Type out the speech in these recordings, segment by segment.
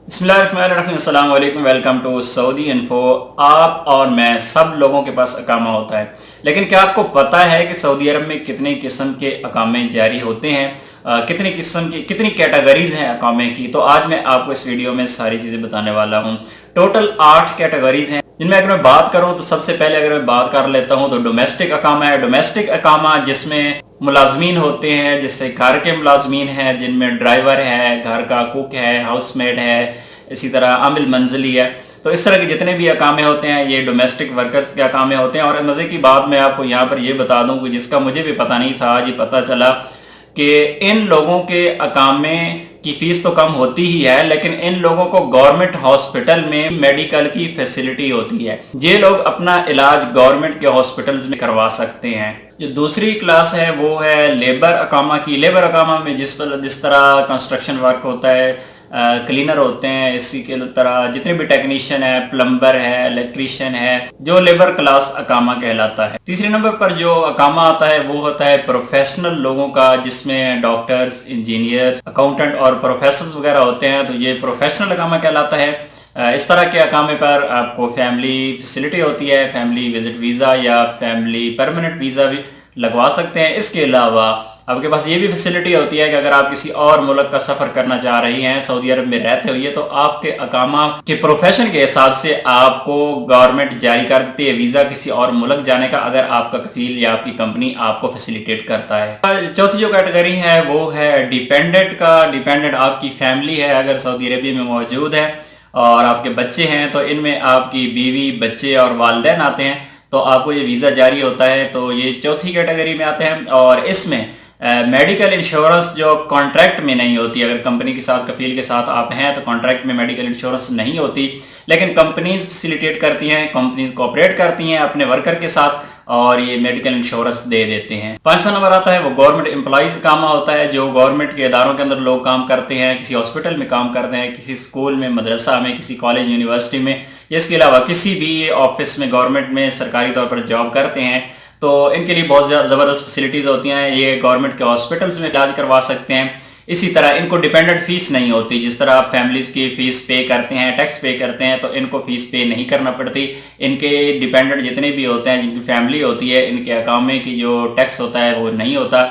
बिस्मिल्लाहिर्रहमानिर्रहीम, अस्सलाम वालेकुम, वेलकम टू सऊदी इन्फो। आप और मैं सब लोगों के पास अकामा होता है, लेकिन क्या आपको पता है कि सऊदी अरब में कितने किस्म के अकामे जारी होते हैं? कितनी किस्म की कितनी कैटेगरीज हैं अकामे की? तो आज मैं आपको इस वीडियो में सारी चीज़ें बताने वाला हूँ। टोटल 8 कैटेगरीज हैं, जिनमें अगर मैं बात करूँ तो सबसे पहले अगर मैं बात कर लेता हूँ तो डोमेस्टिक अकामा है। डोमेस्टिक अकामा जिसमें मुलाजमीन होते हैं, जैसे घर के मुलाजमीन हैं, जिनमें ड्राइवर है, घर का कुक है, हाउसमेड है, इसी तरह आमिल मंजिली है। तो इस तरह के जितने भी अकामे होते हैं ये डोमेस्टिक वर्कर्स के अकामे होते हैं। और मज़े की बात मैं आपको यहाँ पर ये बता दूँ कि जिसका मुझे भी पता नहीं था, आज ये पता चला कि इन लोगों के अकामे की फ़ीस तो कम होती ही है, लेकिन इन लोगों को गवर्नमेंट हॉस्पिटल में मेडिकल की फैसिलिटी होती है। ये लोग अपना इलाज गवर्नमेंट के हॉस्पिटल्स में करवा सकते हैं। जो दूसरी क्लास है वो है लेबर अकामा की। लेबर अकामा में जिस तरह कंस्ट्रक्शन वर्क होता है, क्लीनर होते हैं, इसी के तरह जितने भी टेक्नीशियन है, प्लम्बर है, इलेक्ट्रीशियन है, जो लेबर क्लास अकामा कहलाता है। तीसरे नंबर पर जो अकामा आता है वो होता है प्रोफेशनल लोगों का, जिसमें डॉक्टर्स, इंजीनियर, अकाउंटेंट और प्रोफेसर्स वगैरह होते हैं, तो ये प्रोफेशनल अकामा कहलाता है। इस तरह के अकामे पर आपको फैमिली फैसिलिटी होती है, फैमिली विजिट वीज़ा या फैमिली परमानेंट वीज़ा भी लगवा सकते हैं। इसके अलावा आपके पास ये भी फैसिलिटी होती है कि अगर आप किसी और मुल्क का सफ़र करना चाह रही हैं, सऊदी अरब में रहते हुए, तो आपके अकामा के प्रोफेशन के हिसाब से आपको गवर्नमेंट जारी करती है वीज़ा किसी और मुल्क जाने का, अगर आपका कफील या आपकी कंपनी आपको फैसिलिटेट करता है। चौथी जो कैटेगरी है वो है डिपेंडेंट का। डिपेंडेंट आपकी फैमिली है, अगर सऊदी अरब में मौजूद है और आपके बच्चे हैं, तो इनमें आपकी बीवी, बच्चे और वालिदैन आते हैं, तो आपको ये वीज़ा जारी होता है। तो ये चौथी कैटेगरी में आते हैं। और इसमें मेडिकल इंश्योरेंस जो कॉन्ट्रैक्ट में नहीं होती, अगर कंपनी के साथ, कफील के साथ आप हैं, तो कॉन्ट्रैक्ट में मेडिकल इंश्योरेंस नहीं होती, लेकिन कंपनीज फैसिलिटेट करती हैं, कंपनीज कोऑपरेट करती हैं अपने वर्कर के साथ और ये मेडिकल इंश्योरेंस दे देते हैं। 5वां नंबर आता है वो गवर्नमेंट एम्प्लॉइज अकामा होता है, जो गवर्नमेंट के इदारों के अंदर लोग काम करते हैं, किसी हॉस्पिटल में काम करते हैं, किसी स्कूल में, मदरसा में, किसी कॉलेज, यूनिवर्सिटी में, इसके अलावा किसी भी ऑफिस में गवर्नमेंट में सरकारी तौर पर जॉब करते हैं, तो इनके लिए बहुत ज़बरदस्त फैसिलिटीज़ होती हैं। ये गवर्नमेंट के हॉस्पिटल्स में इलाज करवा सकते हैं। इसी तरह इनको डिपेंडेंट फीस नहीं होती, जिस तरह आप फैमिलीज़ की फ़ीस पे करते हैं, टैक्स पे करते हैं, तो इनको फ़ीस पे नहीं करना पड़ती। इनके डिपेंडेंट जितने भी होते हैं, जिनकी फैमिली होती है, इनके अकामे की जो टैक्स होता है वो नहीं होता,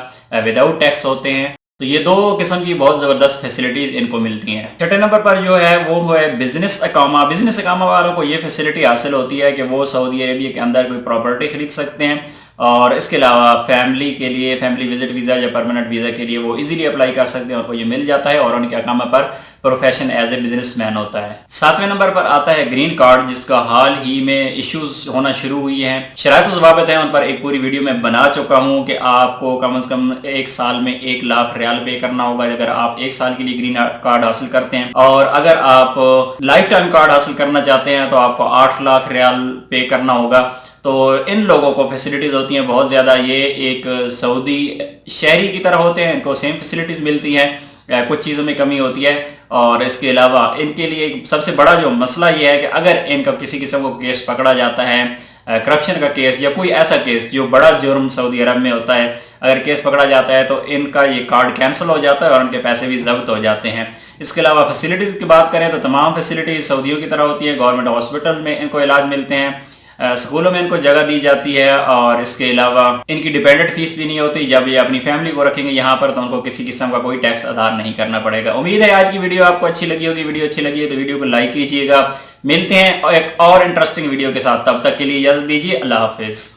विदाउट टैक्स होते हैं। तो ये दो किस्म की बहुत ज़बरदस्त फैसिलिटीज़ इनको मिलती हैं। छठे नंबर पर जो है वो है बिजनेस अकामा। बिजनेस अकामा वालों को ये फैसिलिटी हासिल होती है कि वो सऊदी अरेबिया के अंदर कोई प्रॉपर्टी खरीद सकते हैं, और इसके अलावा फैमिली के लिए, फैमिली विजिट वीज़ा या परमानेंट वीज़ा के लिए वो इजीली अप्लाई कर सकते हैं, उनको ये मिल जाता है और उनके अकामा पर प्रोफेशन एज ए बिजनेसमैन होता है। 7वें नंबर पर आता है ग्रीन कार्ड, जिसका हाल ही में इश्यूज होना शुरू हुई हैं। शराइत ज़वाबित हैं, उन पर एक पूरी वीडियो में बना चुका हूँ कि आपको कम से कम एक साल में 1 लाख रियाल पे करना होगा अगर आप 1 साल के लिए ग्रीन कार्ड हासिल करते हैं, और अगर आप लाइफ टाइम कार्ड हासिल करना चाहते हैं तो आपको 8 लाख रियाल पे करना होगा। तो इन लोगों को फैसिलिटीज़ होती हैं बहुत ज़्यादा। ये एक सऊदी शहरी की तरह होते हैं, इनको सेम फैसिलिटीज़ मिलती हैं, कुछ चीज़ों में कमी होती है। और इसके अलावा इनके लिए सबसे बड़ा जो मसला ये है कि अगर इनका किसी किस्म को केस पकड़ा जाता है, करप्शन का केस या कोई ऐसा केस जो बड़ा जुर्म सऊदी अरब में होता है, अगर केस पकड़ा जाता है तो इनका ये कार्ड कैंसिल हो जाता है और उनके पैसे भी जब्त हो जाते हैं। इसके अलावा फैसिलिटीज़ की बात करें तो तमाम फैसिलिटीज़ सऊदियों की तरह होती है। गवर्नमेंट हॉस्पिटल में इनको इलाज मिलते हैं, स्कूलों में इनको जगह दी जाती है, और इसके अलावा इनकी डिपेंडेंट फीस भी नहीं होती। जब ये अपनी फैमिली को रखेंगे यहाँ पर तो उनको किसी किस्म का कोई टैक्स अदा नहीं करना पड़ेगा। उम्मीद है आज की वीडियो आपको अच्छी लगी होगी। वीडियो अच्छी लगी है तो वीडियो को लाइक कीजिएगा। मिलते हैं एक और इंटरेस्टिंग वीडियो के साथ, तब तक के लिए इजाज़त दीजिए। अल्लाह हाफिज़।